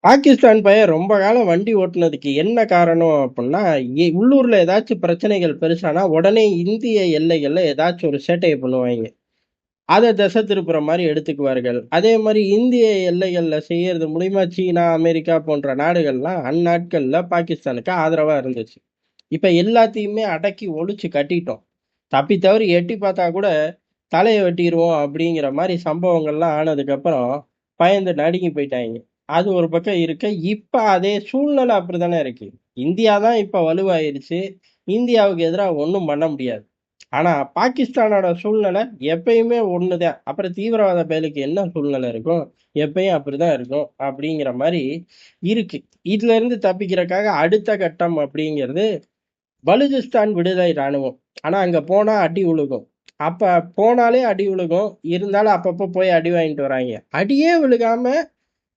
பாகிஸ்தான் பையன் ரொம்ப காலம் வண்டி ஓட்டுனதுக்கு என்ன காரணம் அப்புட்ன்னா, உள்ளூர்ல ஏதாச்சும் பிரச்சனைகள் பெருசானா, உடனே இந்திய எல்லைகள்ல ஏதாச்சும் ஒரு சேட்டைய பண்ணுவாய்ங்க. அத திசை திருப்புற மாரி எடுத்துக்குவார்கள். அதே மாரி இந்திய எல்லைகள்ல செய்யறது மூலியமா சீனா, அமெரிக்கா போன்ற நாடுகள்லாம் அந்நாட்கள்ல பாகிஸ்தானுக்கு ஆதரவா இருந்துச்சு. இப்ப எல்லாத்தையுமே அடக்கி ஒழிச்சு கட்டிட்டோம். தப்பி தவறி எட்டி பார்த்தா கூட தலைய வெட்டிருவோம் அப்படிங்கிற மாரி சம்பவங்கள்லாம் ஆனதுக்கப்புறம், பயந்து நடுங்கி போயிட்டாய்ங்க. அது ஒரு பக்கம் இருக்க, இப்ப அதே சூழ்நிலை அப்படித்தானே இருக்கு. இந்தியா தான் இப்ப வலுவாயிருச்சு. இந்தியாவுக்கு எதிரா ஒண்ணும் பண்ண முடியாது. ஆனா, பாகிஸ்தானோட சூழ்நிலை எப்பயுமே ஒண்ணுதான். அப்புறம் தீவிரவாத பயலுக்கு என்ன சூழ்நிலை இருக்கும்? எப்பயும் அப்படிதான் இருக்கும். அப்படிங்கிற மாரி இருக்கு. இதுல இருந்து தப்பிக்கிறதுக்காக அடுத்த கட்டம் அப்படிங்கிறது பலுசிஸ்தான் விடுதலை ராணுவம். ஆனா, அங்க போனா அடி விழுகும். அப்ப போனாலே அடி விழுகும். இருந்தாலும் அப்பப்போ போய் அடி வாங்கிட்டு வராய்ங்க. அடியே விழுகாம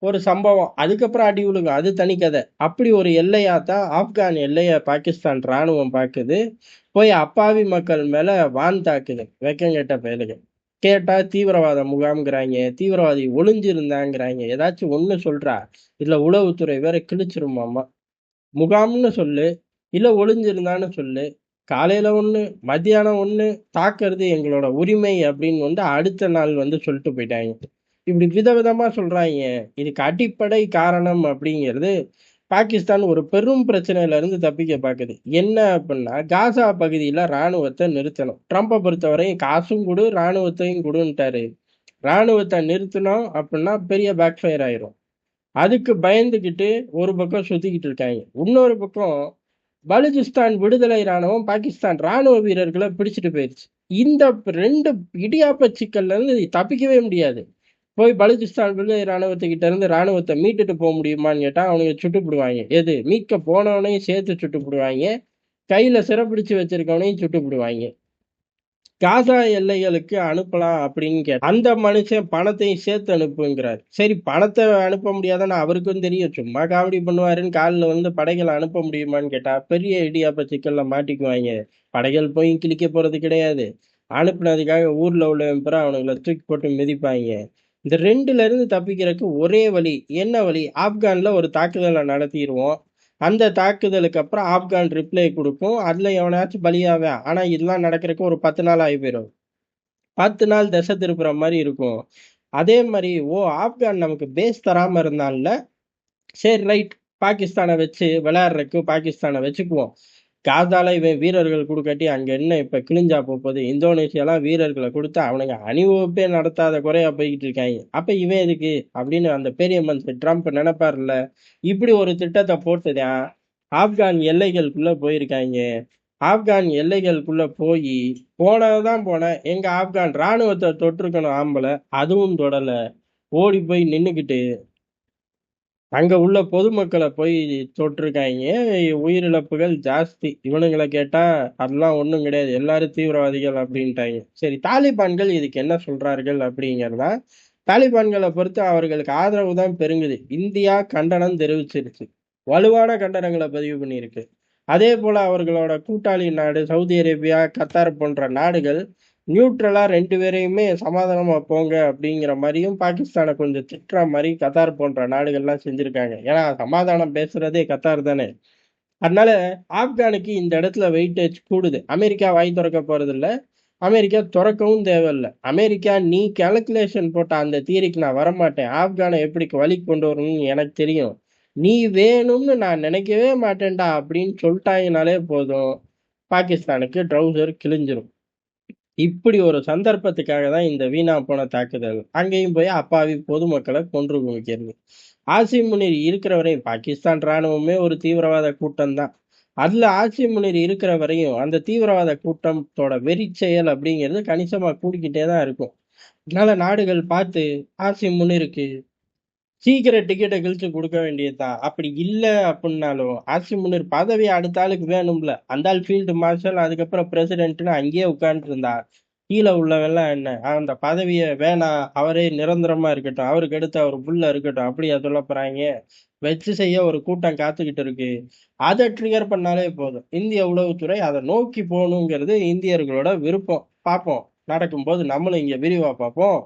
ஒரு சம்பவம். அதுக்கப்புறம் அடி விழுகும். அது தனி கதை. அப்படி ஒரு எல்லையாத்தான் ஆப்கான் எல்லைய பாகிஸ்தான் ராணுவம் பாக்குது. போய் அப்பாவி மக்கள் மேல வான் தாக்குது. வெக்கங்கெட்ட பயலுக. கேட்டா தீவிரவாத முகாம்ங்கிறாய்ங்க. தீவிரவாதி ஒளிஞ்சிருந்தாங்கிறாய்ங்க. ஏதாச்சும் ஒண்ணு சொல்றா? இதுல உளவுத்துறை வேற கிழிச்சிருமாமா. முகாம்னு சொல்லு, இல்ல ஒளிஞ்சிருந்தான்னு சொல்லு. காலையில ஒண்ணு, மத்தியானம் ஒண்ணு, தாக்குறது எங்களோட உரிமை அப்படின்னு அடுத்த நாள் சொல்லிட்டு போயிட்டாய்ங்க. இப்படி விதவிதமா சொல்றாய்ங்க. இதுக்கு அடிப்படை காரணம் அப்படிங்கிறது, பாகிஸ்தான் ஒரு பெரும் பிரச்சனையில இருந்து தப்பிக்க பாக்குது. என்ன அப்படின்னா, காசா பகுதியில ராணுவத்த நிறுத்தணும். ட்ரம்ப பொறுத்தவரையும் காசும் குடு, ராணுவத்தையும் குடுன்ட்டாரு. ராணுவத்த நிறுத்தினோம் அப்படின்னா பெரிய பேக் ஃபயர் ஆயிரும். அதுக்கு பயந்துகிட்டு ஒரு பக்கம் சுத்திக்கிட்டு இருக்காங்க. இன்னொரு பக்கம் பலுசிஸ்தான் விடுதலை ராணுவம் பாகிஸ்தான் ராணுவ வீரர்களை பிடிச்சிட்டு போயிருச்சு. இந்த 2 இடியாப்ப சிக்கல்ல இருந்து தப்பிக்கவே முடியாது. போய் பலுசிஸ்தான் விடுதலை ராணுவத்துக்கிட்ட இருந்து ராணுவத்தை மீட்டுட்டு போக முடியுமான்னு கேட்டா அவனுங்க சுட்டுப்புடுவாங்க. எது மீட்க போனவனையும் சேர்த்து சுட்டுப்புடுவாங்க. கையில சிறைப்பிடிச்சு வச்சிருக்கவனையும் சுட்டுப்புடுவாங்க. காசா எல்லைகளுக்கு அனுப்பலாம் அப்படின்னு அந்த மனுஷன் பணத்தையும் சேர்த்து அனுப்புங்கிறார். சரி பணத்தை அனுப்ப முடியாதுன்னு அவருக்கும் தெரியும். சும்மா காமெடி பண்ணுவாருன்னு காலில் படைகளை அனுப்ப முடியுமான்னு கேட்டா பெரிய இடியாப்ப சிக்கல்ல மாட்டிக்குவாங்க. படைகள் போய் கிழிக்க போறது கிடையாது. அனுப்புனதுக்காக ஊர்ல உள்ளவன் பிற அவனுங்களை தூக்கி போட்டு மிதிப்பாங்க. இந்த 2ல இருந்து தப்பிக்கிறதுக்கு ஒரே வழி. என்ன வழி? ஆப்கான்ல ஒரு தாக்குதலை நடத்திடுவோம். அந்த தாக்குதலுக்கு அப்புறம் ஆப்கான் ரிப்ளை குடுக்கும். அதுல எவனாச்சும் பலியாவான். ஆனா இதெல்லாம் நடக்கிறதுக்கு ஒரு 10 நாள் ஆகி போயிரும். 10 நாள் திசை திருப்புற மாரி இருக்கும். அதே மாரி, ஆப்கான் நமக்கு பேஸ் தராம இருந்தான்ல, சரி ரைட். பாகிஸ்தான வச்சு விளையாடுறதுக்கு பாகிஸ்தான வச்சுக்குவோம். காசால இவன் வீரர்கள் குடுக்காட்டி அங்க என்ன இப்ப கிழிஞ்சா போகுது? இந்தோனேசியாலாம் வீரர்கள குடுத்து அவனுங்க அணிவகுப்பே நடத்தாத குறையா போய்க்கிட்டு இருக்காய்ங்க. அப்ப இவன் எதுக்கு? அப்படின்னு அந்த பெரிய மனுஷன் ட்ரம்ப் நினைப்பாருல்ல. இப்படி ஒரு திட்டத்த போட்டுதான் ஆப்கான் எல்லைகளுக்குள்ள போயிருக்காய்ங்க. ஆப்கான் எல்லைகளுக்குள்ள போனதுதான் போனேன். எங்க ஆப்கான் ராணுவத்தை தொட்டிருக்கணும் ஆம்பளை. அதுவும் தொடல. ஓடி போய் நின்னுக்கிட்டு அங்க உள்ள பொதுமக்களை போய் தொட்டிருக்காய்ங்க. உயிரிழப்புகள் ஜாஸ்தி. இவனுங்கள கேட்டா அதெல்லாம் ஒண்ணும் கிடையாது. எல்லாரும் தீவிரவாதிகள் அப்படின்ட்டாய்ங்க. சரி தாலிபான்கள் இதுக்கு என்ன சொல்றார்கள் அப்படிங்கிறதா, தாலிபான்களை பொறுத்து அவர்களுக்கு ஆதரவு தான் பெருகுது. இந்தியா கண்டனம் தெரிவிச்சிருச்சு. வலுவான கண்டனங்களை பதிவு பண்ணியிருக்கு. அதே போல அவர்களோட கூட்டாளி நாடு சவுதி அரேபியா, கத்தார் போன்ற நாடுகள் நியூட்ரலா 2 பேரையுமே சமாதானமா போங்க அப்படிங்கிற மாதிரியும் பாகிஸ்தானை கொஞ்சம் திட்டுற மாதிரி கத்தார் போன்ற நாடுகள்லாம் செஞ்சிருக்காங்க. ஏன்னா சமாதானம் பேசுறதே கத்தார் தானே. அதனால ஆப்கானுக்கு இந்த இடத்துல வெயிட்டேஜ் கூடுது. அமெரிக்கா வாய் திறக்க போறது இல்ல. அமெரிக்கா துறக்கவும் தேவையில்லை. அமெரிக்கா நீ கால்குலேஷன் போட்ட அந்த தியரிக்கு நான் வரமாட்டேன். ஆப்கானை எப்படி வழி கொண்டு வரணும்னு எனக்கு தெரியும். நீ வேணும்னு நான் நினைக்கவே மாட்டேன்டா அப்படின்னு சொல்லிட்டாங்கனாலே போதும், பாகிஸ்தானுக்கு ட்ரௌசர் கிழிஞ்சிரும். இப்படி ஒரு சந்தர்ப்பத்துக்காக தான் இந்த வீணா போன தாக்குதல். அங்கேயும் போய் அப்பாவி பொதுமக்களை கொன்று குவிக்கிறது. ஆசிம் முனீர் இருக்கிற வரையும் பாகிஸ்தான் ராணுவமே ஒரு தீவிரவாத கூட்டம் தான். அதுல ஆசிம் முனீர் இருக்கிற வரையும் அந்த தீவிரவாத கூட்டத்தோட வெறி செயல் அப்படிங்கிறது கணிசமா கூடிக்கிட்டே தான் இருக்கும். அதனால நாடுகள் பார்த்து ஆசிம் முனீருக்கு சீக்கிரம் டிக்கெட்டை கிழிச்சு கொடுக்க வேண்டியதுதான். அப்படி இல்ல அப்படின்னாலும் ஆசிம் முனீர் பதவி அடுத்த ஆளுக்கு வேணும்ல. அந்த ஆள் ஃபீல்டு மார்ஷல், அதுக்கப்புறம் பிரசிடென்ட்னு அங்கேயே உட்கார்ந்து இருந்தா கீழே உள்ளவெல்லாம் என்ன அந்த பதவியை வேணாம், அவரே நிரந்தரமா இருக்கட்டும், அவருக்கு அடுத்து அவர் புள்ள இருக்கட்டும், அப்படியா சொல்ல போறாங்க? வச்சு செய்ய ஒரு கூட்டம் காத்துக்கிட்டு இருக்கு. அதை ட்ரிகர் பண்ணாலே போதும். இந்திய உளவுத்துறை அதை நோக்கி போகணுங்கிறது இந்தியர்களோட விருப்பம். பார்ப்போம். நடக்கும்போது நம்மளும் இங்க விரிவா பார்ப்போம்.